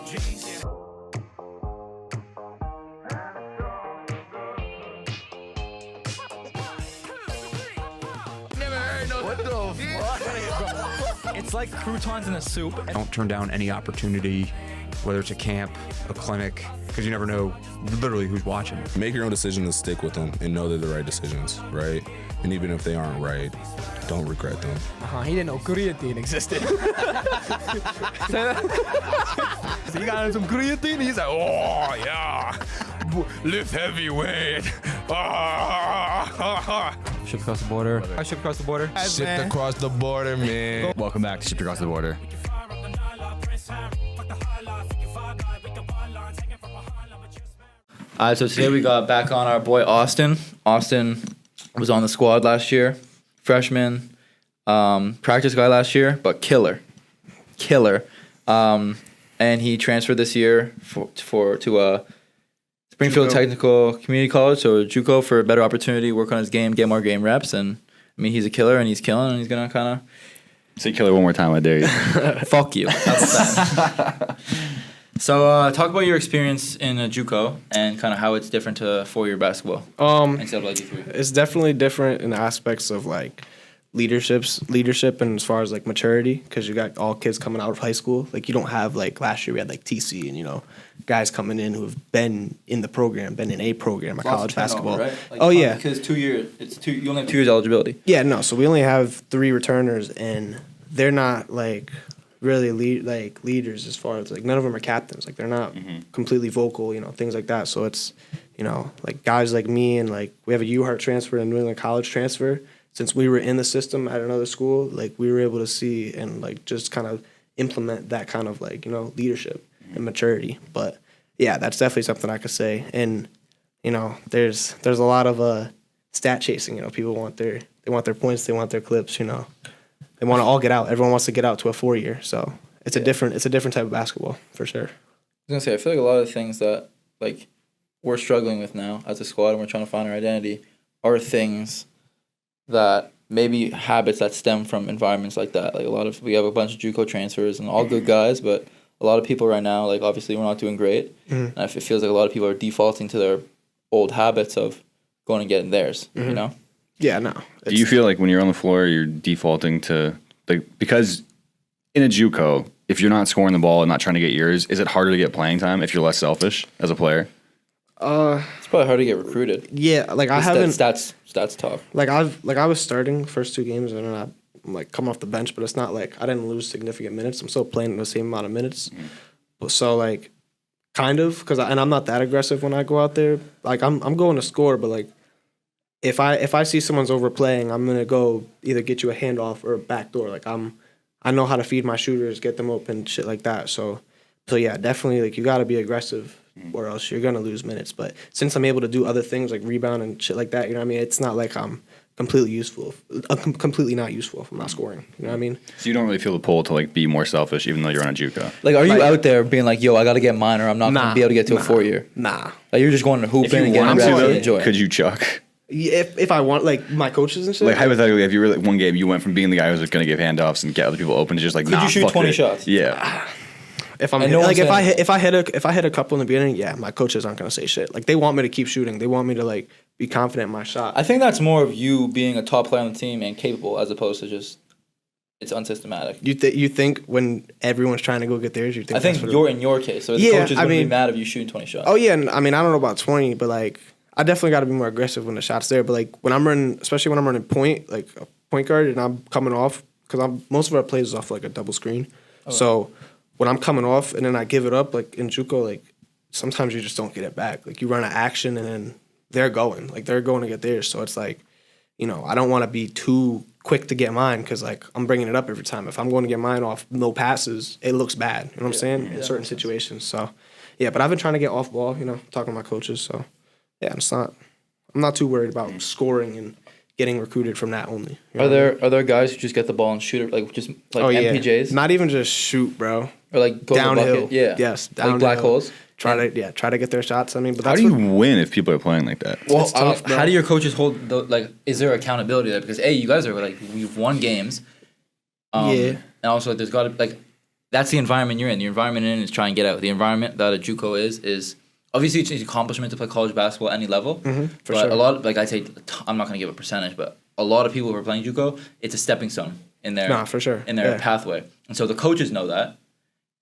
What the fuck? It's like croutons in a soup. Don't turn down any opportunity, whether it's a camp, a clinic, because you never know literally who's watching. Make your own decision and stick with them and know they're the right decisions, right? And even if they aren't right, don't regret them. He didn't know creatine existed. So you got some creatine? He's like, oh, yeah. Lift heavyweight. Shipped across the border. I shipped across the border. Shipped across the border, man. Welcome back to Shipped Across the Border. All right, so today we got back on our boy Austin. Austin was on the squad last year, freshman, practice guy last year, but killer. And he transferred this year to Springfield JUCO. Technical Community College, so JUCO, for a better opportunity, work on his game, get more game reps, and I mean he's a killer and he's killing, and he's gonna kind Say killer one more time, I dare you. of fuck you. That's that. So talk about your experience in a JUCO and kind of how it's different to 4-year basketball instead of like D3. It's definitely different in aspects of like leadership and as far as like maturity, because you got all kids coming out of high school. Like you don't have like last year we had like TC and guys coming in who have been in the program, been in a program, college basketball. Right? Like, oh yeah, because 2 years, you only have 2 years eligibility. yeah. No, so we only have 3 returners, and they're not like really leaders as far as like none of them are captains. Like they're not completely vocal, things like that. So it's like guys like me, and like we have a UHeart transfer and New England College transfer. Since we were in the system at another school, like we were able to see and like just kind of implement that kind of like leadership and maturity. But yeah, that's definitely something I could say. And there's a lot of stat chasing. People want their points, they want their clips. They want to all get out. Everyone wants to get out to a 4-year. So it's a different type of basketball for sure. I was gonna say, I feel like a lot of the things that like we're struggling with now as a squad and we're trying to find our identity are things that maybe habits that stem from environments like that. Like we have a bunch of JUCO transfers and all good guys, but a lot of people right now, like obviously we're not doing great. And it feels like a lot of people are defaulting to their old habits of going and getting theirs, Yeah, no. Do you feel like when you're on the floor, you're defaulting to because in a JUCO, if you're not scoring the ball and not trying to get yours, is it harder to get playing time if you're less selfish as a player? It's probably hard to get recruited. Yeah, like I haven't stats talk. Like I was starting first 2 games and then I'm like coming off the bench, but it's not like I didn't lose significant minutes. I'm still playing the same amount of minutes. So like kind of and I'm not that aggressive when I go out there. Like I'm going to score, but like if I see someone's overplaying, I'm gonna go either get you a handoff or a backdoor. Like I know how to feed my shooters, get them open, shit like that. So yeah, definitely like you got to be aggressive, or else you're gonna lose minutes. But since I'm able to do other things like rebound and shit like that, it's not like I'm completely not useful if I'm not scoring. You know what I mean? So you don't really feel the pull to like be more selfish, even though you're on a JUCO. Like, are you out there being like, yo, I got to get mine, or I'm not gonna be able to get to a 4-year? Nah. Like you're just going to hoop If you and getting want reps to, and enjoy. could you chuck? If I want, like my coaches and shit. Like hypothetically, if you were like one game, you went from being the guy who was going to give handoffs and get other people open to just like, Could you shoot fuck 20 it. shots? Yeah. If I'm no like one's if I hit a couple in the beginning, yeah, my coaches aren't gonna say shit. Like they want me to keep shooting. They want me to like be confident in my shot. I think that's more of you being a top player on the team and capable, as opposed to just it's unsystematic. You think when everyone's trying to go get theirs, you think? I think you're in your case, so the coaches wouldn't be mad if you shooting 20 shots. Oh yeah, and I mean I don't know about 20, but like I definitely got to be more aggressive when the shot's there. But like when I'm running, especially when I'm running point, like a point guard, and I'm coming off because most of our plays is off like a double screen. So when I'm coming off and then I give it up, like in JUCO, like sometimes you just don't get it back. Like you run an action and then they're going to get theirs. So it's like, I don't want to be too quick to get mine because like I'm bringing it up every time. If I'm going to get mine off no passes, it looks bad. You know what I'm saying? In certain situations. So yeah, but I've been trying to get off ball. Talking to my coaches. So yeah, I'm not too worried about scoring and getting recruited from that only. Are there guys who just get the ball and shoot it like just like MPJs? Not even just shoot, bro. Or like go downhill. To the bucket? Yeah. Yes. Downhill. Like black holes. Try to get their shots. I mean, but How that's do you win if people are playing like that? Well, It's tough, bro. how do your coaches hold is there accountability there? Because you guys are like, we've won games. And also there's got to like that's the environment you're in. The environment you're in is try and get out. The environment that a JUCO is obviously it's an accomplishment to play college basketball at any level. For but sure. a lot, like I say, I'm not going to give a percentage, but a lot of people who are playing JUCO, it's a stepping stone in their For sure. in their Yeah. pathway. And so the coaches know that.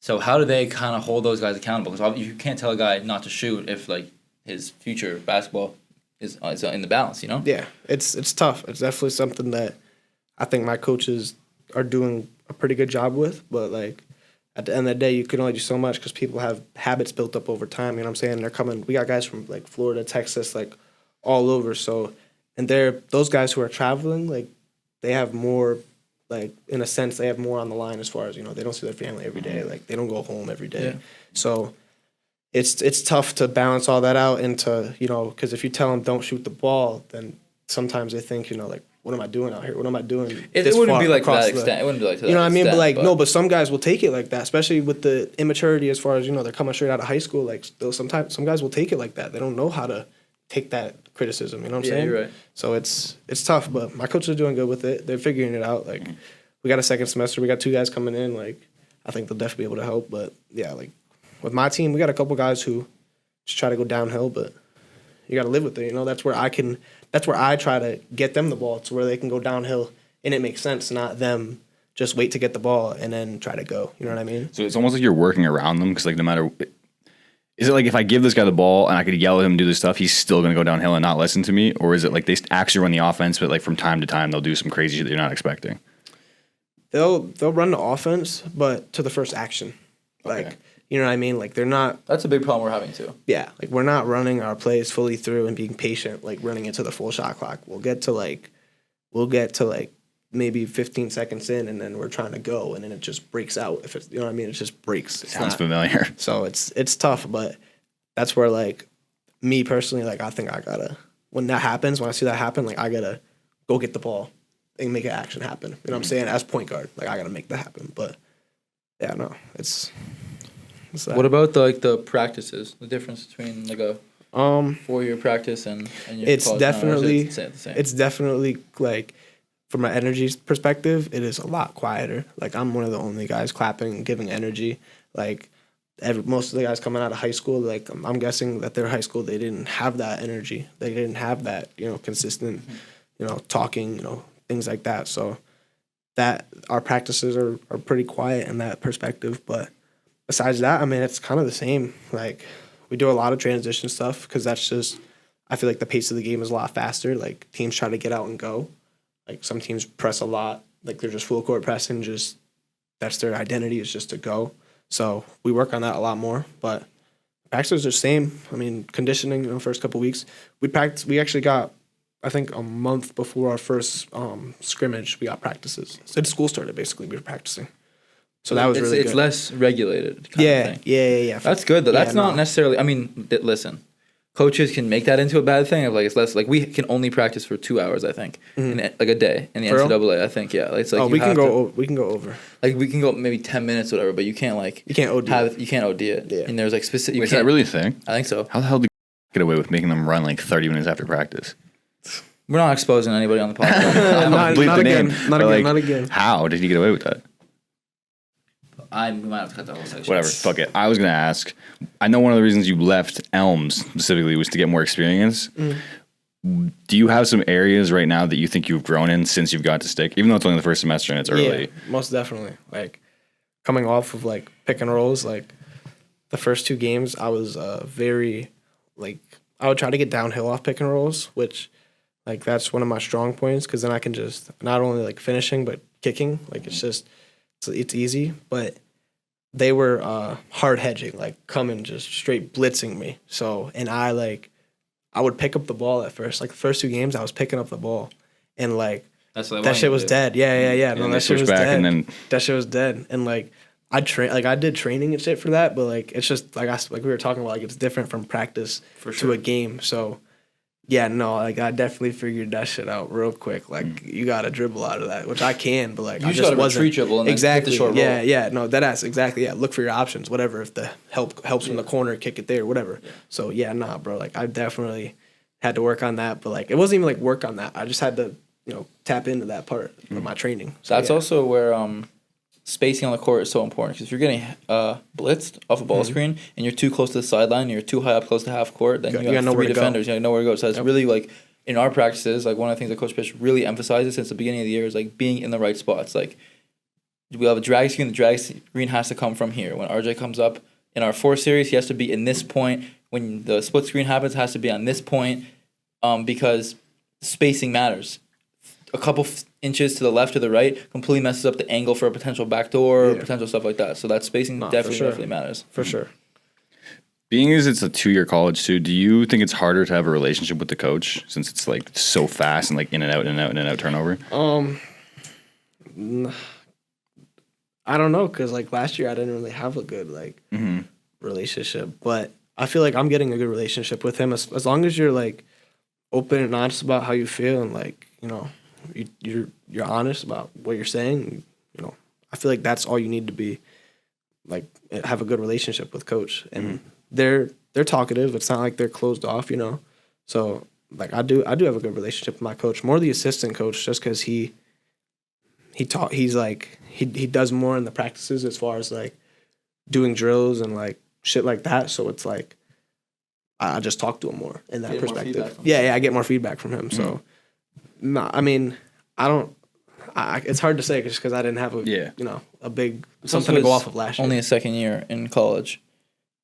So how do they kind of hold those guys accountable? Because you can't tell a guy not to shoot if like his future basketball is in the balance, you know? Yeah, it's tough. It's definitely something that I think my coaches are doing a pretty good job with. But like at the end of the day, you can only do so much because people have habits built up over time. You know what I'm saying? They're coming. We got guys from like Florida, Texas, like all over. So and those guys who are traveling, like they have more. Like in a sense, they have more on the line as far as, you know, they don't see their family every day. Like they don't go home every day. Yeah. So it's tough to balance all that out into, you know, because if you tell them don't shoot the ball, then sometimes they think, you know, like, what am I doing out here? What am I doing? It wouldn't be like to that extent. It wouldn't be like to that You know what I mean? extent, But like, no, but some guys will take it like that, especially with the immaturity as far as, you know, they're coming straight out of high school. Like some guys will take it like that. They don't know how to take that criticism. You know what I'm saying? You're right. So it's tough, but my coaches are doing good with it. They're figuring it out. Like we got a second semester. We got 2 guys coming in. Like I think they'll definitely be able to help. But yeah, like with my team, we got a couple guys who just try to go downhill, but you got to live with it. You know, that's where I try to get them the ball to where they can go downhill and it makes sense, not them just wait to get the ball and then try to go. You know what I mean? So it's almost like you're working around them because like no matter. Is it like if I give this guy the ball and I could yell at him and do this stuff, he's still going to go downhill and not listen to me? Or is it like they actually run the offense, but like from time to time they'll do some crazy shit that you're not expecting? They'll run the offense, but to the first action. Like, Okay. you know what I mean? Like they're not, That's a big problem we're having too. yeah, like we're not running our plays fully through and being patient, like running into the full shot clock. We'll get to like maybe 15 seconds in and then we're trying to go and then it just breaks out. If it's, you know what I mean? It just breaks. It's Sounds not- familiar. So it's tough, but that's where like me personally, like I think I gotta, when that happens, when I see that happen, like I gotta go get the ball and make an action happen. You know what I'm saying? As point guard, like I gotta make that happen. But yeah, no, it's that. What about the practices? The difference between like a 4-year practice and your it's college now, or is it definitely the same? it's definitely like from an energy perspective, it is a lot quieter. Like I'm one of the only guys clapping and giving energy. Like most of the guys coming out of high school, like I'm guessing that their high school they didn't have that energy. They didn't have that, you know, consistent, you know, talking, you know, things like that. So that our practices are pretty quiet in that perspective. But besides that, I mean, it's kind of the same. Like we do a lot of transition stuff because that's just I feel like the pace of the game is a lot faster. Like teams try to get out and go. Like some teams press a lot. Like they're just full court pressing. Just that's their identity is just to go. So we work on that a lot more. But practices are the same. I mean, conditioning in the first couple of weeks. We actually got, I think, a month before our first scrimmage, we got practices. So the school started, basically, we were practicing. So that was really good. It's less regulated. Kind of thing. Yeah. That's good though. Yeah, That's not necessarily. I mean, listen, coaches can make that into a bad thing. Of like it's less like we can only practice for 2 hours. I think in like a day in the For real? NCAA. I think yeah. It's like we can go over. Like we can go maybe 10 minutes or whatever, but you can't like You can't OD. you can't OD it. Yeah. And there's like specific. Wait, is that really a thing? I think so. How the hell did you get away with making them run like 30 minutes after practice? We're not exposing anybody on the podcast. Not Bleep the again. name, Not but, again. like, Not again. How did you get away with that? We might have to cut that whole section. Whatever, fuck it. I was gonna ask. I know one of the reasons you left Elms specifically was to get more experience. Do you have some areas right now that you think you've grown in since you've got to stick, even though it's only the first semester and it's early? Yeah, most definitely. Like coming off of like pick and rolls, like the first 2 games, I was very like I would try to get downhill off pick and rolls, which like that's one of my strong points because then I can just not only like finishing but kicking. Like it's easy, but they were hard hedging, like coming just straight blitzing me. So and I would pick up the ball at first. Like the first 2 games, I was picking up the ball, and like that shit was dead. Yeah. No, And that they shit was switch back dead. and then- That shit was dead. And like I did training and shit for that, but like it's just like we were talking about, like it's different from practice to a game. So yeah, no, like I definitely figured that shit out real quick. Like you got to dribble out of that, which I can, but like You I just just gotta wasn't retreat dribble and then hit the exactly. short roll. Yeah, no, that's exactly. Yeah, look for your options, whatever. If the helps from the corner, kick it there, whatever. So yeah, nah, bro. Like I definitely had to work on that, but like it wasn't even like work on that. I just had to tap into that part of my training. So, That's yeah. also where spacing on the court is so important because if you're getting blitzed off a ball screen and you're too close to the sideline and you're too high up close to half court, then you have three defenders. You have nowhere to go. So it's really like in our practices, like one of the things that Coach Pitch really emphasizes since the beginning of the year is like being in the right spots. Like we have a drag screen. The drag screen has to come from here. When RJ comes up in our 4 series, he has to be in this point. When the split screen happens, it has to be on this point because spacing matters. A couple inches to the left or the right completely messes up the angle for a potential backdoor or potential stuff like that. So that spacing definitely matters. For sure. Being as it's a 2-year college too, do you think it's harder to have a relationship with the coach since it's like so fast and like in and out turnover? I don't know, because like last year I didn't really have a good like relationship, but I feel like I'm getting a good relationship with him as long as you're like open and honest about how you feel and like, you know, you're honest about what you're saying. You know, I feel like that's all you need to be, like, have a good relationship with coach. And they're talkative. It's not like they're closed off, you know. So like I do have a good relationship with my coach, more the assistant coach, just because he does more in the practices as far as like doing drills and like shit like that. So it's like I just talk to him more in that perspective. Yeah, I get more feedback from him. So. No, I mean, it's hard to say just because I didn't have a big something to go off of last year. Only a second year in college,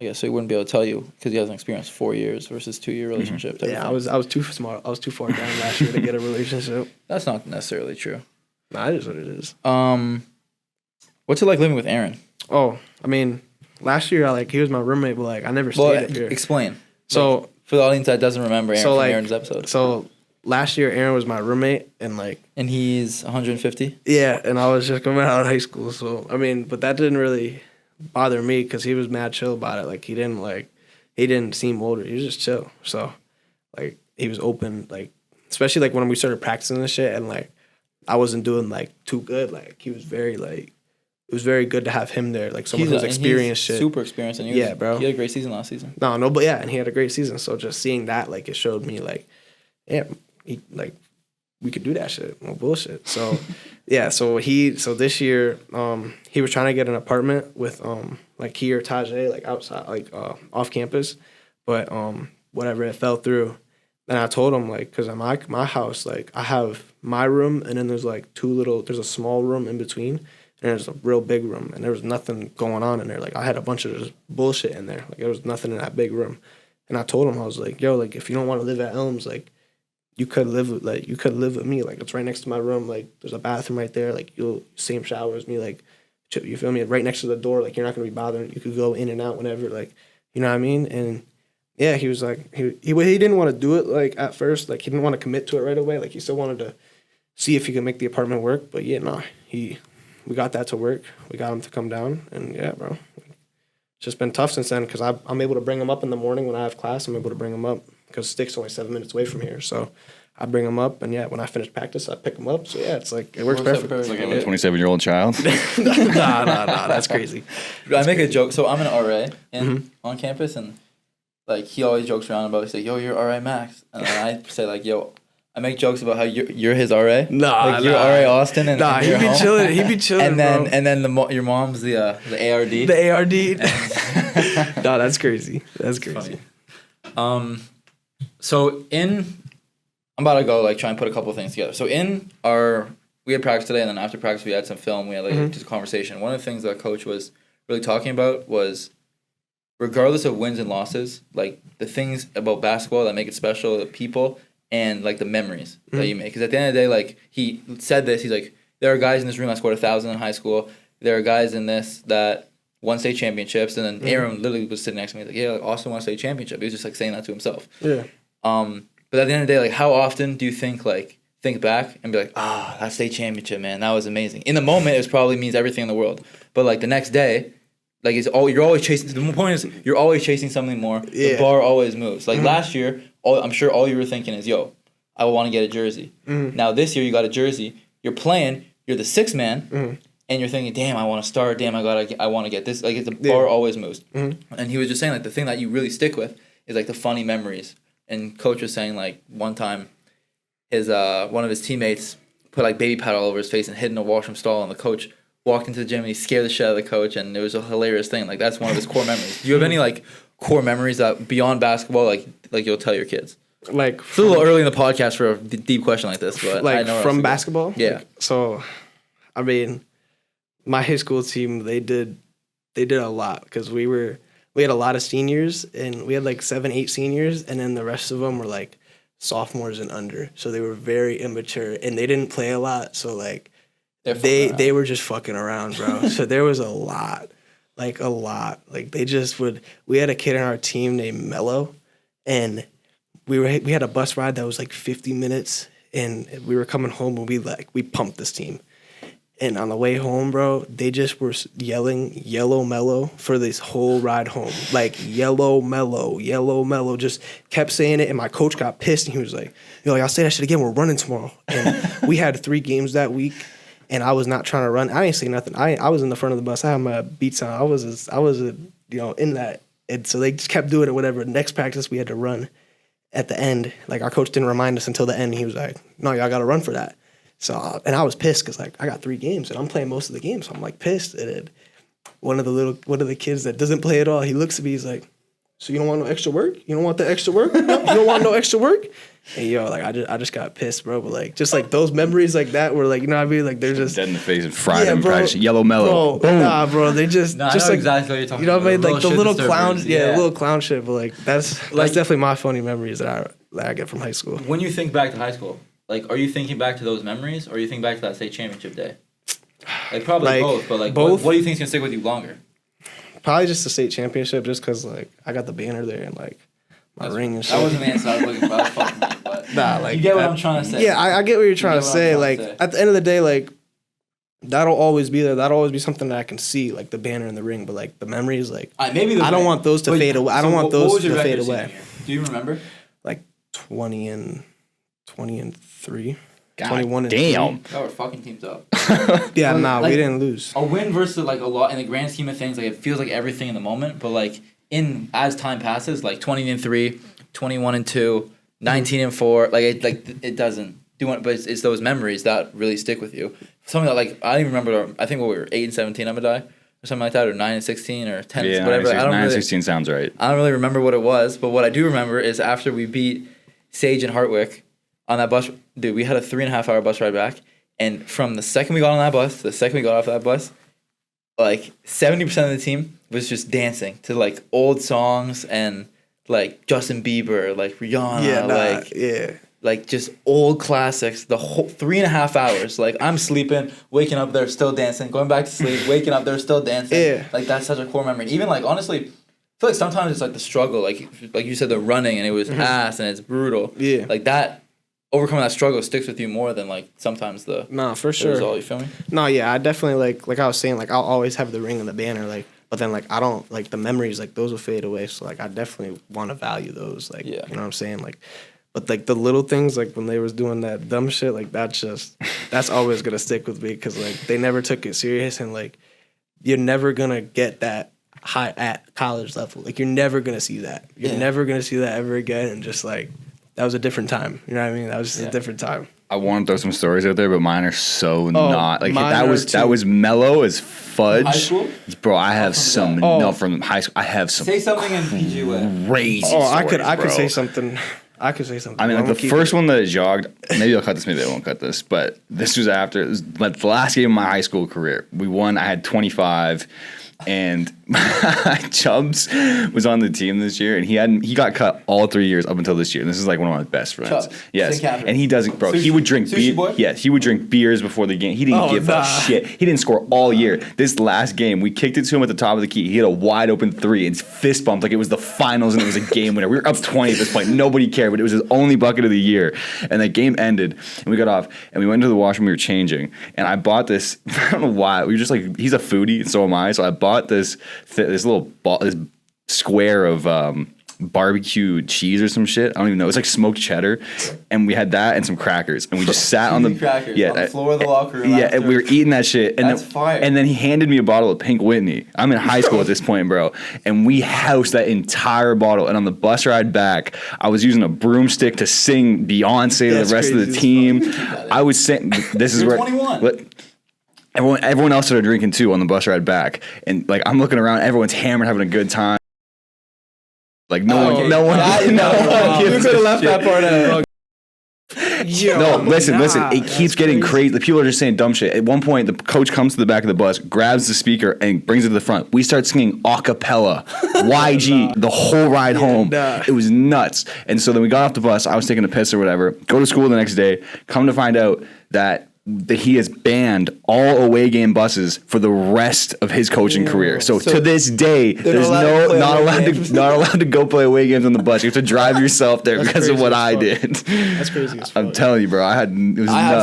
I guess, so he wouldn't be able to tell you because he hasn't experienced 4 years versus 2-year relationship. Yeah, I was too smart. I was too far down last year to get a relationship. That's not necessarily true. Nah, it is what it is. What's it like living with A-ARon? Oh, I mean, last year he was my roommate, but like I never stayed up here. Explain. So like, for the audience that doesn't remember A-ARon from A-ARon's episode. So last year, A-ARon was my roommate, and he's 150. Yeah, and I was just coming out of high school, so I mean, but that didn't really bother me because he was mad chill about it. Like he didn't seem older. He was just chill. So like he was open, like especially like when we started practicing this shit, and like I wasn't doing like too good. Like he was very like it was very good to have him there, like someone who's experienced shit. Super experienced, and bro, he had a great season last season. But yeah, and he had a great season. So just seeing that, like it showed me like, yeah. We could do that shit. No bullshit. So, yeah. So this year, he was trying to get an apartment with like he or Tajay, like outside, like off campus, but whatever, it fell through. And I told him like, cause at my house, like I have my room, and then there's like there's a small room in between, and there's a real big room, and there was nothing going on in there. Like I had a bunch of just bullshit in there. Like there was nothing in that big room. And I told him, I was like, yo, like if you don't want to live at Elms, like you could live with me. Like it's right next to my room. Like there's a bathroom right there. Like you'll same shower as me. Like you feel me? Right next to the door. Like you're not gonna be bothering. You could go in and out whenever. Like you know what I mean? And yeah, he was like he didn't want to do it like at first. Like he didn't want to commit to it right away. Like he still wanted to see if he could make the apartment work. But yeah, we got that to work. We got him to come down, and yeah, bro. It's just been tough since then because I'm able to bring him up in the morning when I have class. I'm able to bring him up because Stick's only 7 minutes away from here. So I bring him up, and yeah, when I finish practice, I pick him up. So yeah, it's like it works perfect. It's like a 27-year-old child. Nah, that's crazy. I make a joke. So I'm an RA on campus, and like he always jokes around about. He's like, "Yo, you're RA Max," and then I say like, "Yo." I make jokes about how you're his RA. You're RA Austin, and he'd be chilling. He'd be chilling. And then your mom's the ARD. The ARD. No, that's crazy. That's crazy. So I'm about to go like try and put a couple of things together. So we had practice today, and then after practice we had some film. We had like just a conversation. One of the things that coach was really talking about was, regardless of wins and losses, like the things about basketball that make it special, the people. And like the memories that you make, because at the end of the day, like he said this, he's like, there are guys in this room that scored 1,000 in high school. There are guys in this that won state championships, and then A-ARon literally was sitting next to me, like, yeah, like Austin won a state championship. He was just like saying that to himself. Yeah. But at the end of the day, like, how often do you think back and be like, that state championship, man, that was amazing. In the moment, it probably means everything in the world, but like the next day, like you're always chasing. The point is, you're always chasing something more. Yeah. The bar always moves. Like last year. I'm sure all you were thinking is, yo, I want to get a jersey. Now this year you got a jersey. You're playing. You're the sixth man, and you're thinking, damn, I want to start. Damn, I want to get this. Like the bar always moves. And he was just saying like the thing that you really stick with is like the funny memories. And coach was saying like one time, one of his teammates put like baby powder all over his face and hid in a washroom stall, and the coach walked into the gym and he scared the shit out of the coach, and it was a hilarious thing. Like that's one of his core memories. Do you have any like core memories that beyond basketball, like you'll tell your kids? Like It's a little early in the podcast for a deep question like this, but like I know from basketball. Yeah. Like, so, I mean, my high school team they did a lot because we had a lot of seniors and we had like 7-8 seniors, and then the rest of them were like sophomores and under, so they were very immature and they didn't play a lot. So like they were just fucking around, bro. So there was a lot. Like they just would. We had a kid on our team named Mello, and we had a bus ride that was like 50 minutes, and we were coming home and we pumped this team. And on the way home, bro, they just were yelling "Yellow Mellow" for this whole ride home. Like "Yellow Mellow, Yellow Mellow," just kept saying it. And my coach got pissed, and he was like, I'll say that shit again. We're running tomorrow. And we had 3 games that week, and I was not trying to run. I didn't say nothing. I was in the front of the bus. I had my beats on. I was in that. And so they just kept doing it. Whatever. Next practice, we had to run. At the end, like our coach didn't remind us until the end. He was like, "No, y'all got to run for that." So, and I was pissed because like I got 3 games and I'm playing most of the games. So I'm like pissed. And one of the kids that doesn't play at all, he looks at me. He's like, "So you don't want no extra work? You don't want the extra work? You don't want no extra work?" And like I just got pissed, bro. But like just like those memories like that were like, you know what I mean? Like they're just Dead in the face and fried them. bro. Yellow Mellow. Bro, nah, bro. They just I know like exactly what you're talking you know what I about. mean? Like the little clown, yeah, little clown shit. But like that's definitely my funny memories that I get from high school. When you think back to high school, like, are you thinking back to those memories, or are you thinking back to that state championship day? Like, probably Like, both, but, like, both. What do you think is going to stick with you longer? Probably just the state championship, just because, like, I got the banner there and, like, my ring and shit. That wasn't the answer I was looking for. That was fucking me, but Nah, like, you get what I'm trying to say. Yeah, I get what you're trying to say. Like, at the end of the day, like, that'll always be there. That'll always be something that I can see, like, the banner and the ring. But, like, the memories, like, Maybe I don't want those to fade away. I don't want those to fade away. Do you remember? Like, 20 and 3. God 21 and damn. 3. Oh, we're fucking teams up. Yeah, But, nah, like, we didn't lose. A win versus, like, a lot in the grand scheme of things, like, it feels like everything in the moment, but, like, as time passes, like, 20 and 3, 21 and 2, 19 and 4, it doesn't do it, but it's those memories that really stick with you. Something that, like, I don't even remember, I think we were 8 and 17, I'm gonna die, or something like that, or 9 and 16, or 10, Yeah, whatever. 9 and 16 sounds right. I don't really remember what it was, but what I do remember is after we beat Sage and Hartwick on that bus, dude, we had a 3.5-hour bus ride back, and from the second we got on that bus to the second we got off that bus, like 70% of the team was just dancing to like old songs and like Justin Bieber, like Rihanna, like just old classics. The whole 3.5 hours, like I'm sleeping, waking up, they're still dancing, going back to sleep, waking up, they're still dancing. Yeah. Like that's such a core memory. Even like honestly, I feel like sometimes it's like the struggle, like you said, the running and it was ass and it's brutal. Yeah. Like that, overcoming that struggle sticks with you more than like sometimes the for sure. result, you feel me? No, yeah, I definitely like I was saying, like I'll always have the ring and the banner, like, but then like I don't like the memories, like those will fade away. So like I definitely want to value those, like you know what I'm saying, like. But like the little things, like when they was doing that dumb shit, like that's always gonna stick with me because like they never took it serious, and like you're never gonna get that high at college level. Like you're never gonna see that. You're never gonna see that ever again, and just like. That was a different time. You know what I mean? That was just a different time. I want to throw some stories out there, but mine are so not like that was mellow as fudge. High school? Bro, I have some from high school. I have some. Say something in PG way. Crazy. I stories, could say something. I could say something. I mean, like the first one that jogged. Maybe I'll cut this. Maybe I won't cut this. But this was after. It was like the last game of my high school career. We won. I had 25. And Chubbs was on the team this year, and he got cut all 3 years up until this year. And this is like one of my best friends. Chubbs. Yes, and he doesn't, bro. He would drink beer. Yeah, he would drink beers before the game. He didn't give a shit. He didn't score all year. This last game, we kicked it to him at the top of the key. He hit a wide open 3 and fist bumped like it was the finals and it was a game winner. We were up 20 at this point. Nobody cared, but it was his only bucket of the year. And the game ended, and we got off, and we went to the washroom. We were changing, and I bought this. I don't know why. We were just like, he's a foodie, and so am I. So I bought this little ball, this square of barbecue cheese or some shit. I don't even know. It's like smoked cheddar, and we had that and some crackers, and we just sat on the floor of the locker room. Yeah, and we were eating that shit. And that's fire. And then he handed me a bottle of Pink Whitney. I'm in high school at this point, bro, and we housed that entire bottle. And on the bus ride back, I was using a broomstick to sing Beyonce to the rest of the team. I was saying, "This is where." 21. everyone else started drinking too on the bus ride back, and like I'm looking around, everyone's hammered, having a good time. Like no one. You could have left that part out. No, listen. It keeps getting crazy. The people are just saying dumb shit. At one point, the coach comes to the back of the bus, grabs the speaker, and brings it to the front. We start singing a cappella, YG, the whole ride home. It was nuts. And so then we got off the bus. I was taking a piss or whatever. Go to school the next day. Come to find out that he has banned all away game buses for the rest of his coaching career. So to this day, there's not allowed to go play away games on the bus. You have to drive yourself there because of what I did. That's crazy as fuck. I'm telling you, bro. I have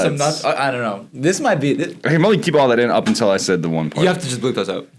some nuts. I don't know. This might be. I can only keep all that in up until I said the one part. You have to just bleep those out.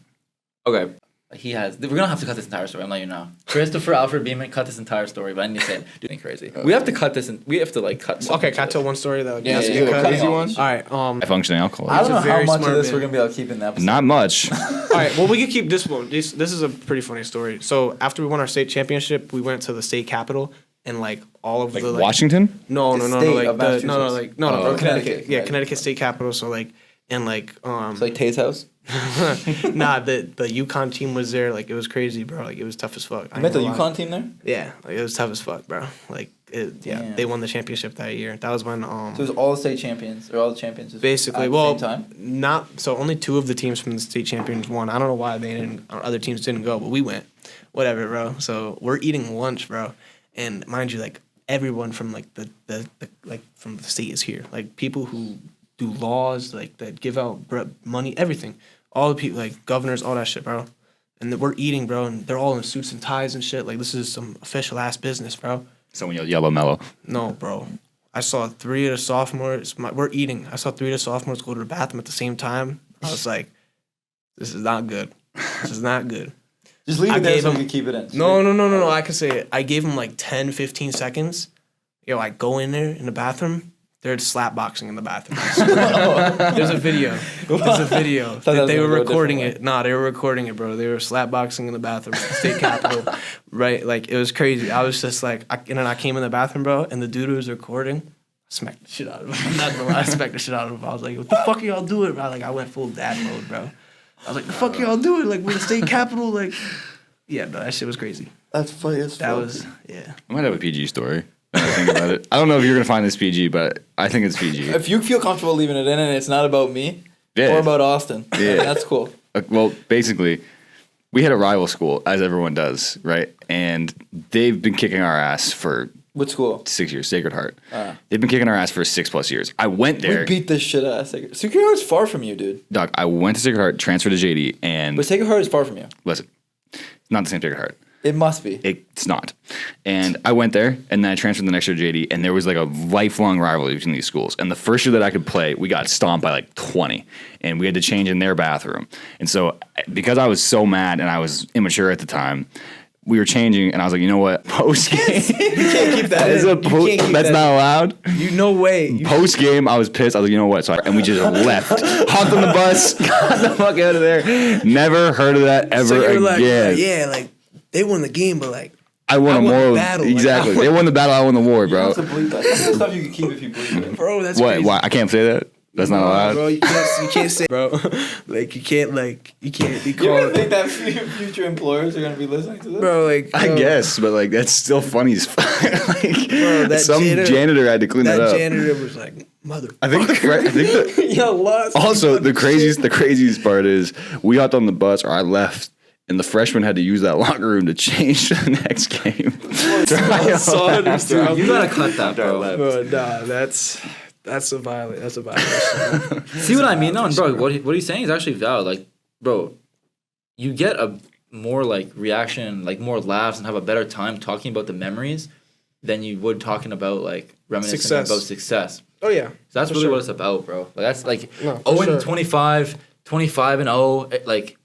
Okay. We're gonna have to cut this entire story. I'm letting you know. Christopher Alfred Beeman, cut this entire story, but I need to say it. Doing crazy. We have to cut this. We have to like cut. Okay, can I tell one story though? Yeah, Crazy one. All right. High functioning alcohol. I don't know how very much of smart this man. we're gonna be able to keep in the episode. Not much. All right. Well, we could keep this one. This is a pretty funny story. So after we won our state championship, we went to the state capitol and like all of the like, Washington? No, The like state of Connecticut. Connecticut. Yeah, Connecticut State Capitol. So like and like It's like Tay's house. nah, the UConn team was there. Like it was crazy, bro. Like it was tough as fuck. You met the UConn team there? Yeah, like it was tough as fuck, bro. Like Damn. they won the championship that year. That was when So it was all the state champions or all the champions. basically at well the same time? not so only two of the teams from the state champions won. I don't know why they didn't or other teams didn't go, but we went. Whatever, bro. So we're eating lunch, bro, and mind you, like everyone from like the like from the state is here. Like people who do laws, like that give out money, everything. All the people, like governors, all that shit, bro. And we're eating, bro, and they're all in suits and ties and shit. Like this is some official ass business, bro. Someone yelled yellow mellow. No, bro. I saw 3 of the sophomores. We're eating. I saw 3 of the sophomores go to the bathroom at the same time. I was like, this is not good. This is not good. Just leave I it there gave so we him- can keep it in. No. I can say it. I gave him like 10, 15 seconds. Yo, I go in there in the bathroom. They're slap boxing in the bathroom. There's a video. that They was were gonna go a recording different it. Nah, they were recording it, bro. They were slap boxing in the bathroom at the state capitol. Right? Like, it was crazy. I was just like, and then I came in the bathroom, bro, and the dude who was recording, I smacked the shit out of him. I'm not gonna lie, I smacked the shit out of him. I was like, what the fuck are y'all doing, bro? Like, I went full dad mode, bro. I was like, the fuck are y'all doing? Like, we're the state capitol. Like, yeah, no, that shit was crazy. That's funny as fuck. That was, yeah. I might have a PG story. Now that I think about it. I don't know if you're gonna find this PG, but I think it's PG. If you feel comfortable leaving it in and it's not about me Yeah. or about Austin, Yeah. that's cool. Well, basically, we had a rival school, as everyone does, right? And they've been kicking our ass for What school? 6 years. Sacred Heart. They've been kicking our ass for 6+ years. I went there. We beat this shit out of Sacred. Sacred Heart's far from you, dude. Doc, I went to Sacred Heart, transferred to JD, and But Sacred Heart is far from you. listen, it's not the same Sacred Heart. It must be. It's not. And I went there, and then I transferred the next year to JD, and there was like a lifelong rivalry between these schools. And the first year that I could play, we got stomped by like 20, and we had to change in their bathroom. And so, because I was so mad and I was immature at the time, we were changing, and I was like, you know what? Post game, You can't keep that that's in. not allowed. You no way. Post game, I was pissed. I was like, you know what? So and we just left, hopped on the bus, got the fuck out of there. Never heard of that ever So you were again. like, yeah, like they won the game, but like I won I a won the moral battle. Like, exactly. I won- They won the battle. I won the war, You bro. have to bleep that. That's the stuff you can keep if you bleep it. bro, that's What? crazy. Why? I can't say that. That's not allowed. Bro, you can't say, bro. Like you can't be You really called, think that future employers are going to be listening to this? bro. Like I bro, guess, but like that's still funny as fuck. Like that some janitor had to clean that that up. janitor was like, mother. I think the Yo, lost. also the craziest part is we hopped on the bus, or I left, and the freshmen had to use that locker room to change to the next game. You gotta cut that, bro. Bro, nah, that's a violation. That's a violation. See what I mean? No, and bro, what he's saying is actually valid. Like, bro, you get a more like reaction, like more laughs, and have a better time talking about the memories than you would talking about like reminiscing Success. about success. Oh yeah, So that's for really sure. what it's about, bro. Like that's like No, for 0 sure. and 25, 25 and 0. Like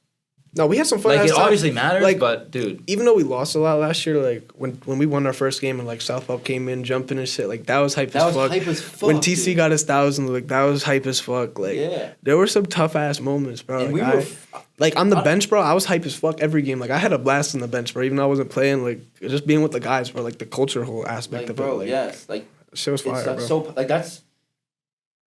No, we had some fun. it ass times. obviously matters, Like, but dude, even though we lost a lot last year, like when we won our first game and like South Pub came in jumping and shit, like that was hype That as was fuck. hype as fuck, When TC dude. got his 1,000, like that was hype as fuck. Like Yeah. there were some tough ass moments, bro. And Like, we were like on the bench, bro. I was hype as fuck every game. Like I had a blast on the bench, bro. Even though I wasn't playing, like just being with the guys, bro. Like the culture whole aspect Like, of bro, it. Like, yes. Like, shit was it's fire, like bro. so, like, that's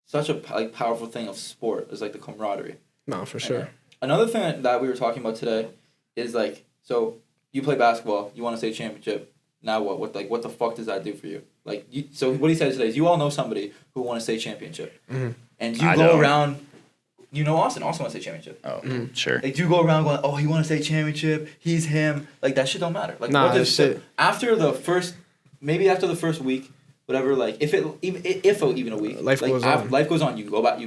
such a like powerful thing of sport is like the camaraderie. No, for sure. Another thing that we were talking about today is like, so you play basketball, you want to state championship. Now what? What the fuck does that do for you? Like, so what he says today is you all know somebody who won a state championship, and you go around. You know Austin also wants a state championship. Oh, sure. Like, you go around going, oh, he won a state championship. He's him. Like, that shit don't matter. Like, nah, what does shit. after the first week, whatever. Like, if even a week, life goes on. Life goes on. You go back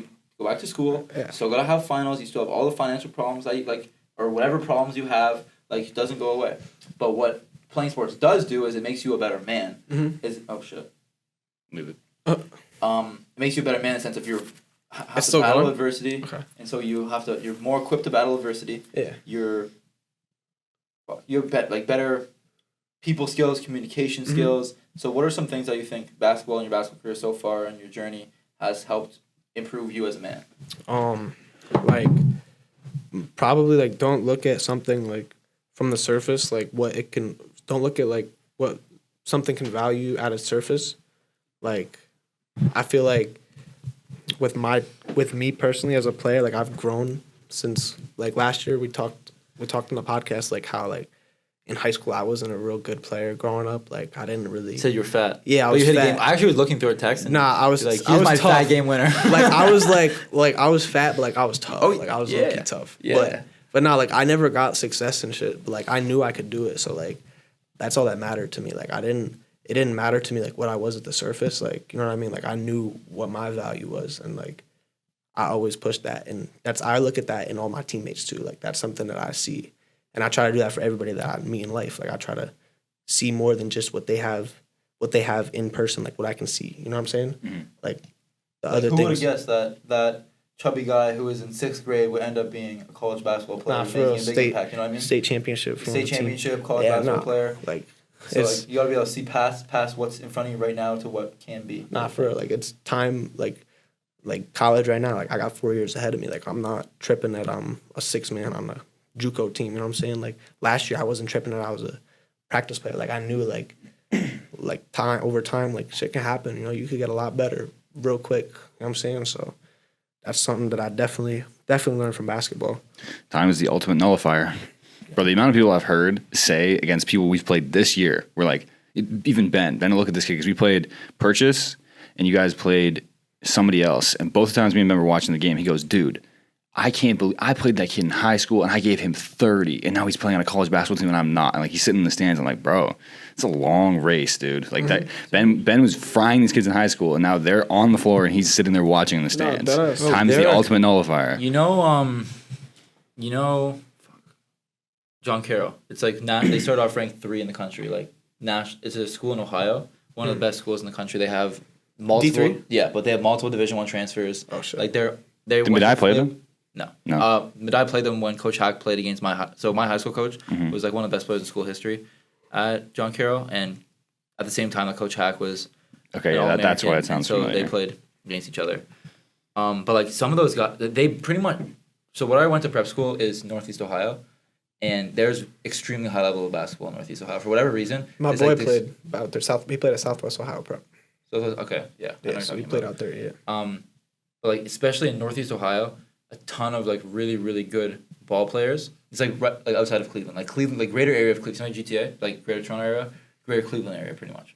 to school. Yeah. Still gotta have finals. You still have all the financial problems that you like, or whatever problems you have. Like, it doesn't go away. But what playing sports does do is it makes you a better man. Is oh shit. Leave it. It makes you a better man in the sense of you're have It's to still battle going? adversity, Okay. and so you're more equipped to battle adversity. Yeah. You're better people skills, communication skills. So what are some things that you think basketball in your basketball career so far and your journey has helped improve you as a man? Like probably like don't look at something like from the surface, like what it can. Don't look at like what something can value at its surface. Like I feel like with me personally as a player, like I've grown since like last year we talked in the podcast like how like in high school I wasn't a real good player growing up. Like I didn't really. You said you were fat. Yeah, I But was you hit fat. a game. I actually was looking through a text. And Nah, I was like, I here's was my tough. fat game winner. Like I was like I was fat, but like I was tough. Oh, like I was yeah. low-key tough. Yeah. But no, like I never got success and shit. But like I knew I could do it. So like that's all that mattered to me. Like it didn't matter to me like what I was at the surface. Like you know what I mean? Like I knew what my value was, and like I always pushed that. And I look at that in all my teammates too. Like that's something that I see, and I try to do that for everybody that I meet in life. Like I try to see more than just what they have in person. Like what I can see. You know what I'm saying? Mm-hmm. Like the other Who would have things. guessed that chubby guy who was in 6th grade would end up being a college basketball player, Nah, making for real, a big impact? You know what I mean? State championship. from State the team. championship, college Yeah, basketball nah, player. Like So it's like, you gotta be able to see past what's in front of you right now to what can be. not for real. Like it's time. Like college right now. Like I got 4 years ahead of me. Like I'm not tripping that I'm a 6-man on the JUCO team. You know what I'm saying? Like last year I wasn't tripping that I was a practice player. Like I knew like over time like shit can happen. You know, you could get a lot better real quick. You know what I'm saying? So that's something that I definitely learned from basketball. Time is the ultimate nullifier. Bro, the amount of people I've heard say against people we've played this year, we're like, even Ben, look at this kid, because we played Purchase, and you guys played somebody else, and both times me and Ben were watching the game, he goes, dude, I can't believe, I played that kid in high school, and I gave him 30, and now he's playing on a college basketball team, and I'm not. And like, he's sitting in the stands, I'm like, bro, it's a long race, dude. Like that, Ben was frying these kids in high school, and now they're on the floor, and he's sitting there watching in the stands. Time is the ultimate nullifier. You know, John Carroll. It's like they started off ranked 3 in the country. Like it's a school in Ohio, one of the best schools in the country. They have multiple, D3? yeah, but they have multiple Division I transfers. Oh shit. Like they. Did Madai play them? No. Madai played them when Coach Hack played against my high school coach Mm-hmm. was like one of the best players in school history at John Carroll, and at the same time that Coach Hack was Okay, an yeah, that's why All-American, it sounds and so familiar. they played against each other. But like some of those guys, they pretty much. So where I went to prep school is Northeast Ohio, and there's extremely high level of basketball in Northeast Ohio for whatever reason. My It's boy like this- played out there. He played at Southwest Ohio Prep. So okay, yeah. I know Yeah, you're so he talking played about. out there. Yeah. But like especially in Northeast Ohio, a ton of like really really good ball players. It's like like outside of Cleveland, like greater area of Cleveland, it's not GTA, like Greater Toronto area, Greater Cleveland area, pretty much.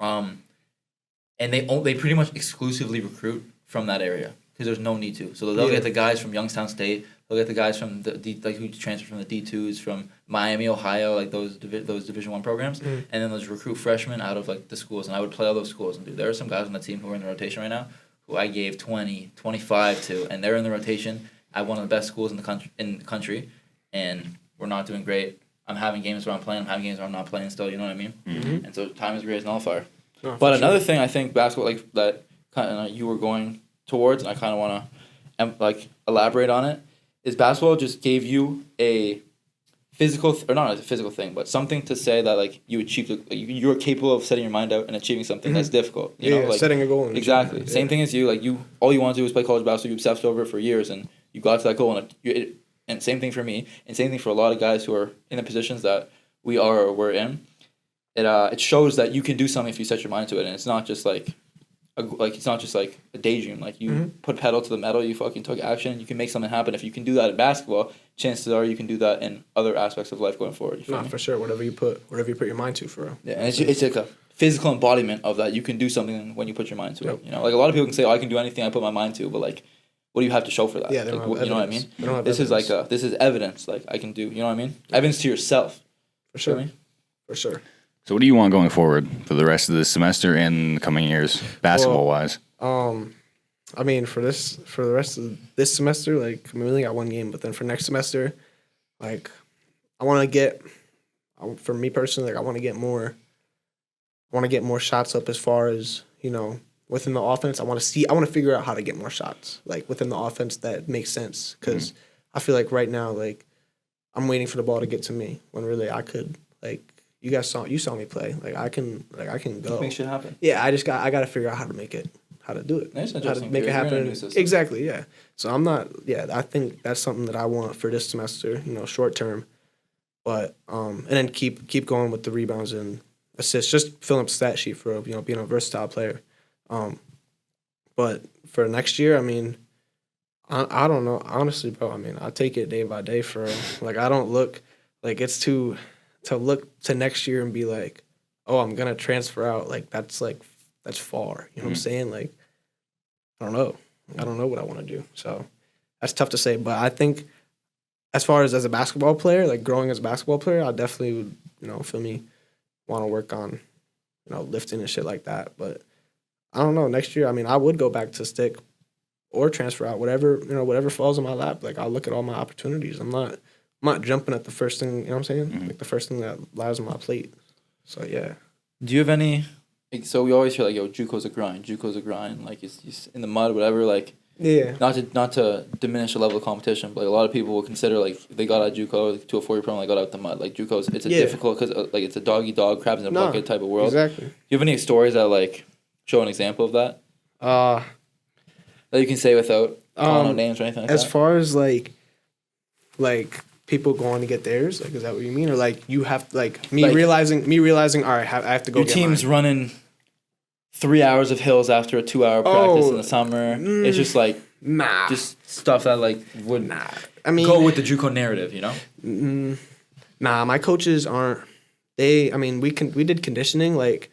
And they pretty much exclusively recruit from that area because there's no need to. So they'll get the guys from Youngstown State, they'll get the guys from who transfer from the D2s from Miami, Ohio, like those Division I programs, and then those recruit freshmen out of like the schools. And I would play all those schools, and dude, there are some guys on the team who are in the rotation right now who I gave 20, 25 to, and they're in the rotation at one of the best schools in the country, and we're not doing great. I'm having games where I'm playing, I'm having games where I'm not playing still, you know what I mean? Mm-hmm. And so time is great as nullifier. No, But for another thing I think basketball, like that kind of you were going towards, and I kind of want to like elaborate on it, is basketball just gave you a physical, or not a physical thing, but something to say that like you achieved, like, you're capable of setting your mind out and achieving something that's difficult. You know, like, setting a goal. And exactly. shit. Same Yeah. thing as you. Like all you want to do is play college basketball. You obsessed over it for years, and you got to that goal. And same thing for me, and same thing for a lot of guys who are in the positions that we are or we're in. It shows that you can do something if you set your mind to it, and it's not just like like it's not just like a daydream. Like you put pedal to the metal, you fucking took action. You can make something happen. If you can do that in basketball, chances are you can do that in other aspects of life going forward. You feel me? For sure. Whatever you put your mind to, for real. Yeah, and it's like a physical embodiment of that. You can do something when you put your mind to it. You know, like a lot of people can say, "Oh, I can do anything I put my mind to," but like, what do you have to show for that? Yeah, they don't like, have you know what I evidence. mean? They don't have This is evidence. like this is evidence. Like I can do. You know what I mean? Evidence to yourself. For sure. You know what I mean? For sure. So what do you want going forward for the rest of this semester and the coming years, basketball wise? I mean, for the rest of this semester, like, I mean, we only got one game, but then for next semester, like, for me personally, like, I want to get more shots up as far as, you know, within the offense. I want to figure out how to get more shots, like, within the offense that makes sense. Because I feel like right now, like, I'm waiting for the ball to get to me when really I could, like, you saw me play. Like, I can go. Make shit happen. Yeah, I got to figure out how to do it. That's How to interesting. make it You're in a happen. new system. Exactly, yeah. So I think that's something that I want for this semester, you know, short term. But and then keep going with the rebounds and assists, just filling up the stat sheet for, you know, being a versatile player. But for next year, I mean, I don't know. Honestly, bro, I mean, I take it day by day for, like, I don't look like it's to look to next year and be like, oh, I'm gonna transfer out. Like that's far. You know what I'm saying? Like, I don't know. I don't know what I want to do. So that's tough to say. But I think as far as a basketball player, like growing as a basketball player, I definitely would, you know, feel me, want to work on, you know, lifting and shit like that. But I don't know. Next year, I mean, I would go back to stick or transfer out, whatever falls in my lap. Like, I'll look at all my opportunities. I'm not jumping at the first thing, you know what I'm saying? Like, the first thing that lies on my plate. So, yeah. Do you have any? Like, so we always hear like, "Yo, JUCO's a grind. JUCO's a grind." Like it's in the mud, whatever. Like, Yeah. not to diminish the level of competition, but like, a lot of people will consider like they got out of JUCO to a 4-year program, like got out the mud. Like JUCO's, it's a difficult because like it's a dog eat dog, crabs in a bucket type of world. Exactly. Do you have any stories that like show an example of that that you can say without calling out names or anything like as that? far as like people going to get theirs, like, is that what you mean, or like you have like me realizing all right, I have to go. Your get team's mine. running 3 hours of hills after a 2-hour practice in the summer. It's just like just stuff that like would I mean, go with the JUCO narrative, you know? My coaches aren't. I mean, we did conditioning, like,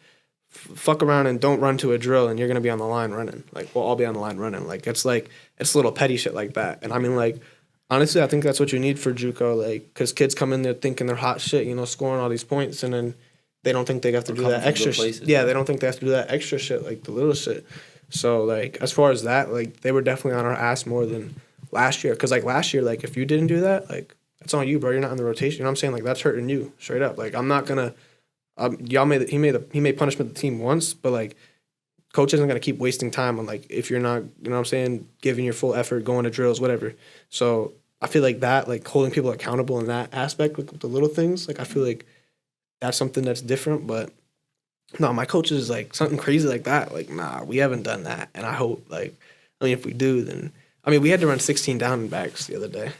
fuck around and don't run to a drill and you're gonna be on the line running. Like, we'll all be on the line running. Like, it's little petty shit like that. And I mean, like, honestly, I think that's what you need for JUCO, like, because kids come in there thinking they're hot shit, you know, scoring all these points, and then they don't think they have to do that extra shit. Yeah, they don't think they have to do that extra shit, like the little shit. So, like, as far as that, like, they were definitely on our ass more than last year. Because, like, last year, like, if you didn't do that, like, it's on you, bro. You're not in the rotation. You know what I'm saying? Like, that's hurting you, straight up. Like, I'm not gonna. He made punishment the team once, but like, coach isn't gonna keep wasting time on, like, if you're not, you know what I'm saying, giving your full effort, going to drills, whatever. So I feel like that, like, holding people accountable in that aspect, like, with the little things, like, I feel like that's something that's different. But no, my coaches, like, something crazy like that, like, nah, we haven't done that. And I hope, like, I mean, if we do, then, I mean, we had to run 16 down and backs the other day.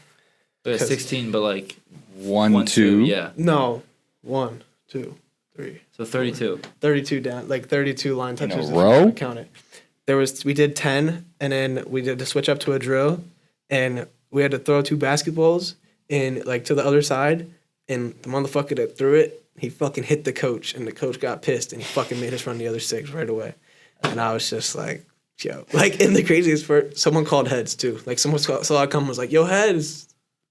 16, but like 1, 2. yeah. No, 1, 2, 3. So 32. 32 down, like 32 line touches. a row? Count it. We did 10, and then we did the switch up to a drill, and we had to throw 2 basketballs and, like, to the other side, and the motherfucker that threw it, he fucking hit the coach, and the coach got pissed, and he fucking made us run the other 6 right away. And I was just like, yo. Like, and the craziest part, someone called heads too. Like, someone saw I come was like, yo, heads.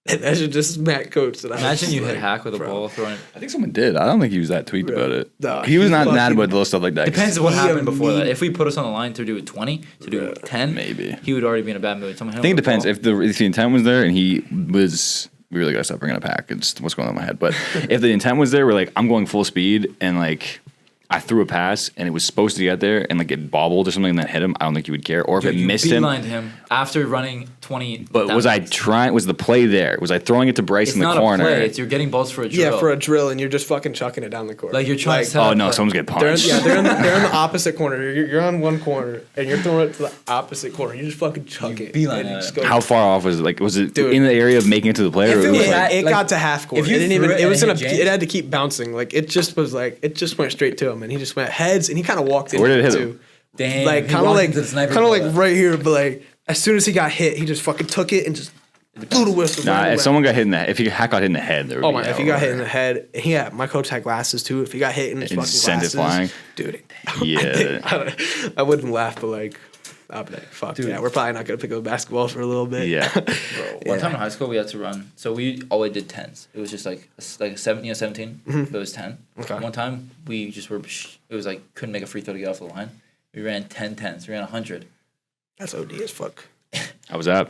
And that should just smack coach. That Imagine you hit like, hack with a ball throwing. I think someone did. I don't think he was that tweaked about it. No, he was not mad fucking- about little stuff like that. Depends on what He happened before that. immediately- If we put us on the line to do 20, to do 10, Maybe. he would already be in a bad mood. Someone hit I him think it with a depends. ball. If the intent was there and he was, we really gotta stop bringing up hack. It's what's going on in my head. But if the intent was there, we're like, I'm going full speed and like I threw a pass and it was supposed to get there and like it bobbled or something and that hit him, I don't think you would care. Or if Dude, it you missed him. beelined him after running 20. But was I trying? Was the play there? Was I throwing it to Bryce It's in the not corner? a play. It's you're getting balls for a drill. Yeah, for a drill, and you're just fucking chucking it down the court. Like, you're trying to set Oh up no, a- someone's getting They're in, punched. yeah, they're in the opposite corner. You're on one corner, and you're throwing it to the opposite corner. You just fucking chuck it. beeline and you it. just go. How far off was it? Like, was it Dude. in the area of making it to the player? If or it was was like, at- It like, got to half court. if you It didn't even. threw it It was and in it a. hit James- It had to keep bouncing. Like, it just was like, it just went straight to him, and he just went heads, and he kind of walked in. Where did it hit too. him? Damn. like he kind of walked like into the sniper kind of like bullet. right here, but like as soon as he got hit, he just fucking took it and just blew the whistle. Nah, right if away. someone got hit in the if he got hit in the head, there would Oh be my! If he got hit in the head, my coach had glasses too. If he got hit in his And fucking sent it glasses, flying? dude. Yeah. I wouldn't laugh, but like, I'd be like, fuck yeah, we're probably not gonna pick up basketball for a little bit. Yeah. One time in high school, we had to run. So we always did 10s. It was just like a 17, but it was 10. Okay. One time, we just were, it was like, couldn't make a free throw to get off the line. We ran 10 10s. We ran 100. That's OD as fuck. How was that?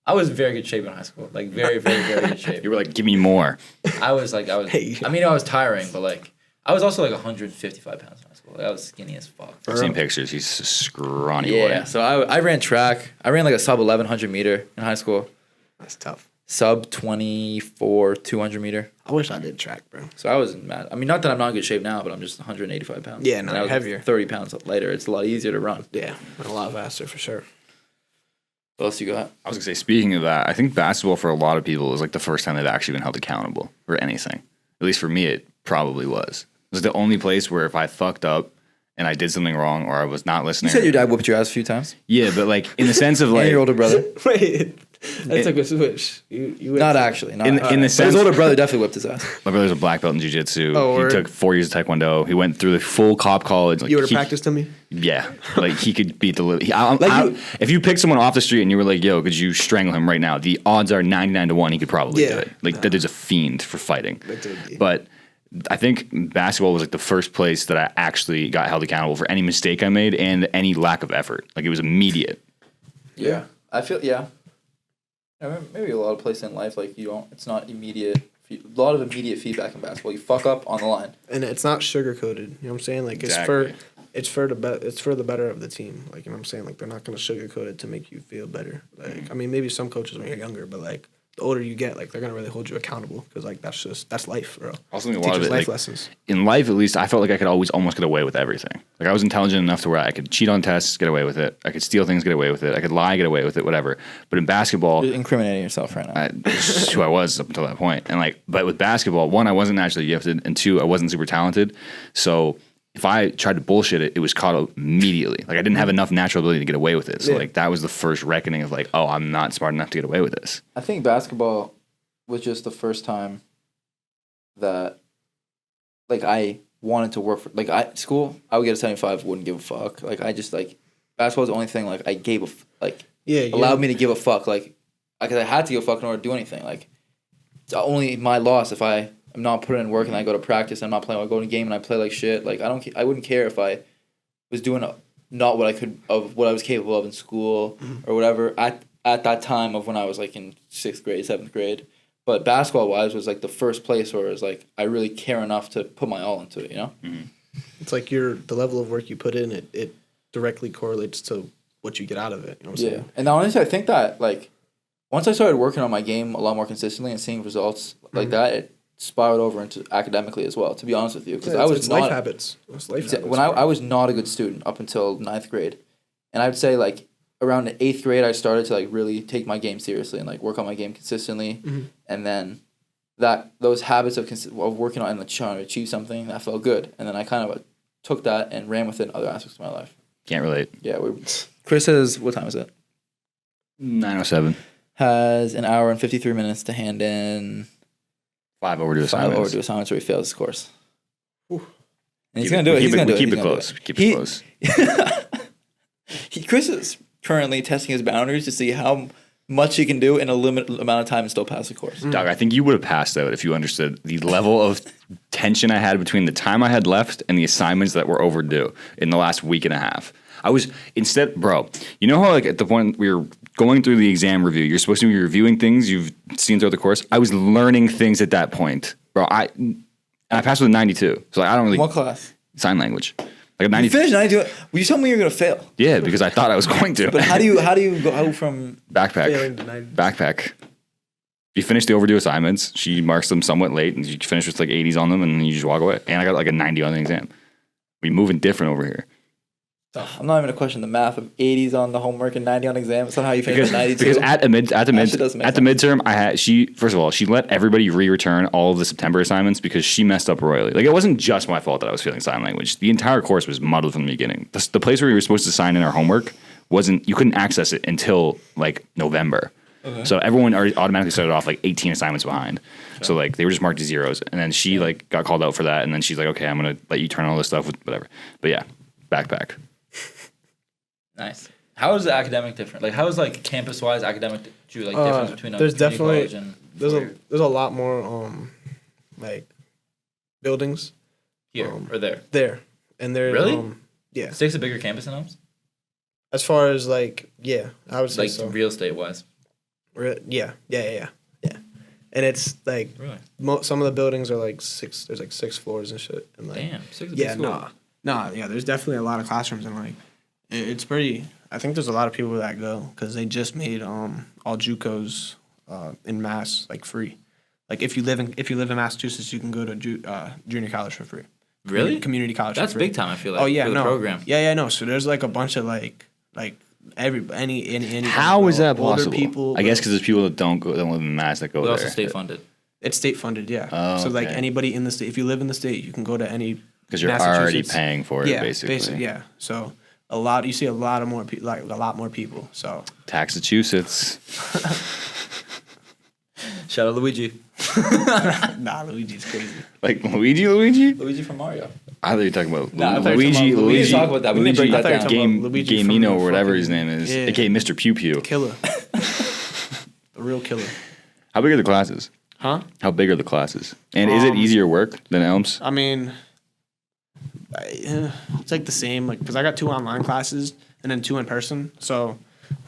I was in very good shape in high school. Like, very, very, very good shape. You were like, give me more. I was, Hey. I mean, I was tiring, but like, I was also like 155 pounds in high school. Like, I was skinny as fuck. I've seen pictures. He's a scrawny Yeah, boy. so I ran track. I ran like a sub 1100 meter in high school. That's tough. Sub 24 200 meter. I wish I did track, bro. So I wasn't mad. I mean, not that I'm not in good shape now, but I'm just 185 pounds. Yeah, no, And I was heavier. 30 pounds lighter. It's a lot easier to run. Yeah, a lot faster for sure. What else you got? I was gonna say, speaking of that, I think basketball for a lot of people is like the first time they've actually been held accountable for anything. At least for me, it probably was. It was the only place where if I fucked up and I did something wrong or I was not listening. You said your dad whooped your ass a few times. Yeah, but like in the sense of And like your older brother. Wait, that took a switch. You Not actually. Not in actually. the But sense his older brother definitely whipped his ass. my brother's a black belt in jiu-jitsu. Oh, he word. took 4 years of taekwondo. He went through the full cop college. Like, You would have he- practiced to me. Yeah, like he could beat the living. you- If you pick someone off the street and you were like, "Yo, could you strangle him right now?" The odds are 99 to 1 he could probably do Yeah. it. Like that dude's a fiend for fighting. That dude, yeah. But I think basketball was like the first place that I actually got held accountable for any mistake I made and any lack of effort. Like it was immediate. Yeah. I feel, yeah. Maybe a lot of places in life, like, it's not immediate. A lot of immediate feedback in basketball. You fuck up on the line. And it's not sugar coated. You know what I'm saying? Like Exactly. it's for the better of the team. Like, you know what I'm saying? Like, they're not gonna sugarcoat it to make you feel better. Like, I mean, maybe some coaches when you're younger, but like the older you get, like they're gonna really hold you accountable because like that's life, bro. I also think a lot of Teaches it, life like, lessons. in life, at least, I felt like I could always almost get away with everything. Like I was intelligent enough to where I could cheat on tests, get away with it. I could steal things, get away with it. I could lie, get away with it, whatever. But in basketball, You're incriminating yourself right now. this is who I was up until that point. And like, but with basketball, one, I wasn't naturally gifted, and two, I wasn't super talented. So if I tried to bullshit it, it was caught immediately. Like I didn't have enough natural ability to get away with it. So Yeah. like that was the first reckoning of like, oh, I'm not smart enough to get away with this. I think basketball was just the first time that, like, I wanted to work for, like, school, I would get a 75, wouldn't give a fuck. Like, I just, like, basketball was the only thing, like, I gave allowed me to give a fuck. Like, because I had to give a fuck in order to do anything. Like, it's only my loss if I am not putting in work and I go to practice and I'm not playing, I go to a game and I play like shit. Like, I wouldn't care if I was doing not what I was capable of in school or whatever at that time of when I was, like, in 6th grade, 7th grade. But basketball-wise was, like, the first place where it was, like, I really care enough to put my all into it, you know? It's like the level of work you put in, it directly correlates to what you get out of it. You know what I'm saying? And honestly, I think that, like, once I started working on my game a lot more consistently and seeing results like that, it spiraled over into academically as well, to be honest with you. Because Yeah, I was it's not, life habits. It's life habits. when I was not a good student up until 9th grade. And I would say, like, around the 8th grade, I started to, like, really take my game seriously and, like, work on my game consistently. And then those habits of working on and, like, trying to achieve something, that felt good. And then I kind of took that and ran with it in other aspects of my life. Can't relate. Yeah, Chris has, what time is it? 9:07. Has an hour and 53 minutes to hand in 5 overdue 5 assignments. overdue assignments where he fails his course. Whew. And he's going to do it. He's going to do it. Keep He's it gonna close. do Keep it close. Chris is currently testing his boundaries to see how much he can do in a limited amount of time and still pass the course. Doug, I think you would have passed out if you understood the level of tension I had between the time I had left and the assignments that were overdue in the last week and a half. I was bro, you know how like at the point we were going through the exam review, you're supposed to be reviewing things you've seen throughout the course. I was learning things at that point, bro. I passed with a 92. So like, I don't really What class? sign language. Like a You 92. finished 92. Well, you told me you were going to fail. Yeah, because I thought I was going to. But how do you go from Failing backpack? to 90. Backpack. You finish the overdue assignments. She marks them somewhat late, and you finish with like 80s on them, and then you just walk away. And I got like a 90 on the exam. We moving different over here. I'm not even gonna question the math of 80s on the homework and 90 on exam. Somehow you figured 92. Because at the midterm, first of all, she let everybody re-return all of the September assignments because she messed up royally. Like, it wasn't just my fault that I was failing sign language. The entire course was muddled from the beginning. The place where we were supposed to sign in our homework you couldn't access it until like November. Okay. So everyone already automatically started off like 18 assignments behind. Okay. So like they were just marked as zeros. And then she like got called out for that. And then she's like, okay, I'm going to let you turn all this stuff with whatever. But yeah, backpack. Nice. How is the academic different? Like, how is like campus wise academic difference between there's definitely college and there's a lot more like buildings here or there. There. And there's really? Yeah. State's a bigger campus than Elms? As far as like, yeah, I would say like so. Real estate wise. Yeah. And it's like really? Some of the buildings are like there's like 6 floors and shit. And like, damn, 6 is a big school. Yeah, there's definitely a lot of classrooms and like it's pretty. I think there's a lot of people that go because they just made all JUCOs in Mass like free. Like if you live in Massachusetts, you can go to junior college for free. Really? Community college. That's for free. big time. I feel like. Oh yeah, for the program. Yeah, no. So there's like a bunch of like any. How is that possible? People, I guess because there's people that don't live in Mass that go but there. Also state funded. It's state funded, yeah. Oh, so like okay. anybody in the state, if you live in the state, you can go to any. Because you're already paying for it, basically. Yeah. So you see a lot more people. So Taxachusetts. Shout out Luigi. Nah, Luigi's crazy. Like Luigi? Luigi from Mario. I thought you were talking about Luigi. We didn't talk about that. We didn't break that down. Gamino or whatever his name is. Yeah. AKA Mr. Pew Pew. Killer. A real killer. How big are the classes? Huh? How big are the classes? And is it easier work than Elms? I mean, it's like the same. Like, because I got 2 online classes and then 2 in person. So,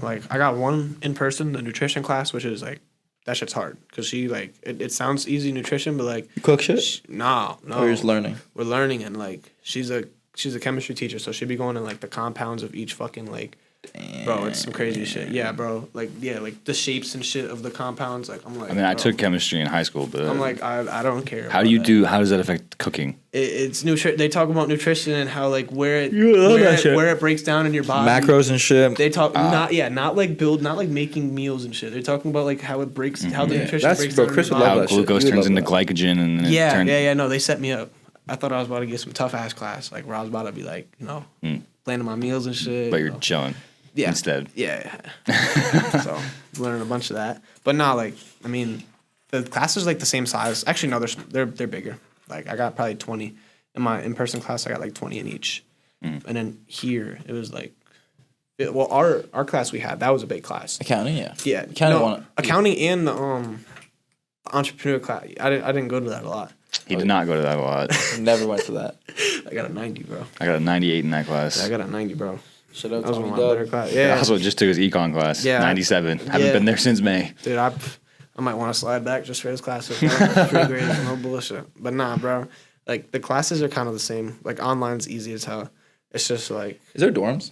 like, I got 1 in person, the nutrition class, which is like, that shit's hard. Because she, like, it sounds easy nutrition, but like. You cook shit? No. Or you're just learning? We're learning, and like, she's a chemistry teacher, so she'd be going in like the compounds of each fucking like. Bro, it's some crazy shit. Yeah, bro. Like, like the shapes and shit of the compounds. Like, I'm like. I mean, I took chemistry in high school, but. I'm like, I don't care. How does that affect cooking? It's nutrition. They talk about nutrition and how like where it breaks down in your body. Macros and shit. They talk not like making meals and shit. They're talking about like how it breaks, how the nutrition breaks down. Chris in would your love body. How glucose turns into glycogen and then Yeah. No, they set me up. I thought I was about to get some tough ass class, like where I was about to be like, planning my meals and shit. But you're chilling. Yeah. Instead. Yeah. So learning a bunch of that, but not like I mean, the classes are like the same size. Actually, no, they're bigger. Like I got probably 20 in my in-person class. I got like 20 in each, and then here it was like, our class we had that was a big class. Accounting, yeah. Yeah, accounting and the entrepreneur class. I didn't go to that a lot. He did not go to that a lot. Never went to that. I got a 90, bro. I got a 98 in that class. Yeah, I got a 90, bro. Shout out That was Tommy one of my better Dub. class. I Yeah. also just took his econ class. Yeah. 97. Haven't been there since May. Dude, I might want to slide back just for his class. 3 grades, no bullshit. But nah, bro. Like the classes are kind of the same. Like online's easy as hell. It's just like Is there dorms?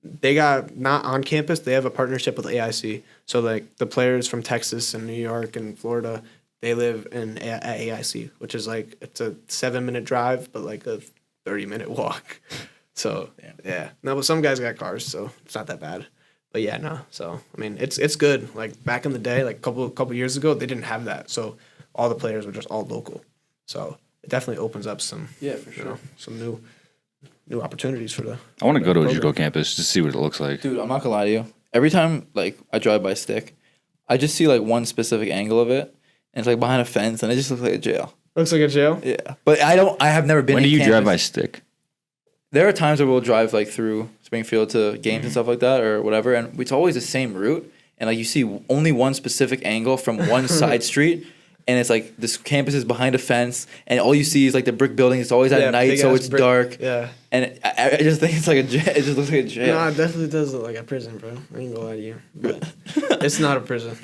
they got not on campus. They have a partnership with AIC. So like the players from Texas and New York and Florida, they live at AIC, which is like it's a 7-minute drive, but like a 30-minute walk. So yeah, no, but some guys got cars, so it's not that bad. But yeah, no. So I mean, it's good. Like back in the day, like couple years ago, they didn't have that, so all the players were just all local. So it definitely opens up some some new opportunities for the. I want to go to a program. JUCO campus to see what it looks like. Dude, I'm not gonna lie to you. Every time like I drive by Stick, I just see like one specific angle of it, and it's like behind a fence, and it just looks like a jail. Looks like a jail. Yeah, but I have never been. When in do you drive campus. by Stick? There are times where we'll drive like through Springfield to games and stuff like that or whatever, and it's always the same route. And like you see only one specific angle from one side street, and it's like this campus is behind a fence, and all you see is like the brick building. It's always at night, so it's dark. Yeah. And I just think it's like a jail. It just looks like a jail. No, it definitely does look like a prison, bro. I ain't gonna lie to you, but it's not a prison.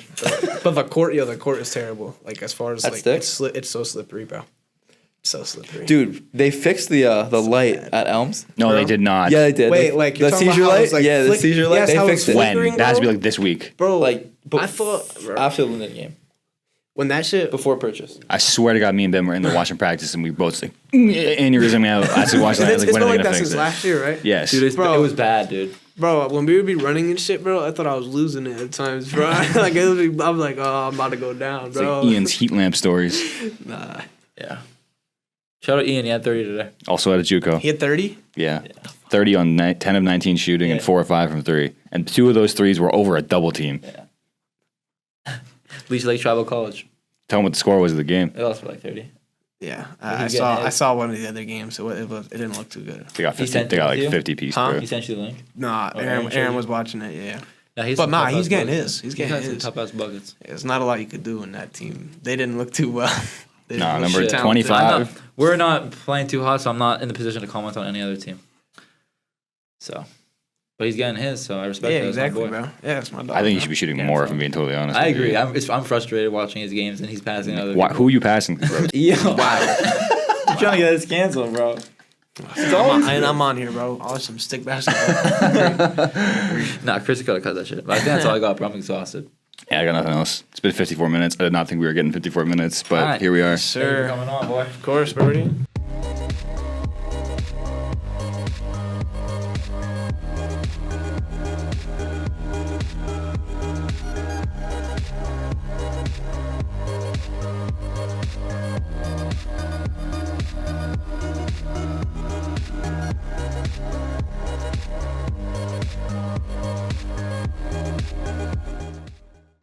But the court is terrible. Like as far as At like Stick? it's so slippery, bro. So slippery. Dude, they fixed the light at Elms. No, Bro. they did not. Yeah, they did. Wait, like you're the talking seizure about how light? it's, like, Yeah, the seizure light. yes, They how fixed it's it. When? flickering, That has to be bro? like this week. Bro, Like, I thought bro. after the Lunar game. when that shit. Before purchase. I swear to God, me and Ben were in there watching practice, and we both like aneurysm out. I said, watch that. It's Like, when been are they like gonna that fix since it? last year, right? Yes. Dude, Bro. it was bad, dude. Bro, when we would be running and shit, bro, I thought I was losing it at times, bro. Like I'm like, oh, I'm about to go down, It's bro. like Ian's heat lamp stories. Nah. Yeah. Shout out Ian. He had 30 today. Also at a JUCO. He had 30. Yeah. 30 on 10 of 19 shooting and 4 or 5 from 3. And 2 of those threes were over a double team. Leech Lake Tribal College. Tell them what the score was of the game. They lost for like 30. Yeah, he I getting saw. his? I saw one of the other games. So it didn't look too good. They got He 50. sent They got it to like you? 50 piece, Huh? bro. He sent you the link. Nah, Oh, Aaron Aaron was watching it. Yeah, Yeah, he's but some nah, tough he's ass getting buckets. his. He's getting got some his. tough ass buckets. There's not a lot you could do in that team. They didn't look too well. They didn't Nah, look number too talented. 25. We're not playing too hot, so I'm not in the position to comment on any other team. So, but he's getting his, so I respect Yeah, that. exactly, That's my boy. bro. Yeah, it's my dog. I think he bro. should be shooting Yeah, more, so- if I'm being totally honest. I with agree. you. I'm frustrated watching his games, and he's passing other. Why, who are you passing, bro? Yeah. I'm trying to get this canceled, bro. I'm on here, bro. I'll some stick basketball. Nah, Chris gotta cut that shit. But I think that's all I got, bro. I'm exhausted. Yeah, I got nothing else. It's been 54 minutes. I did not think we were getting 54 minutes, but All right. here we are. Thank you for coming on, boy. Of course, Birdie.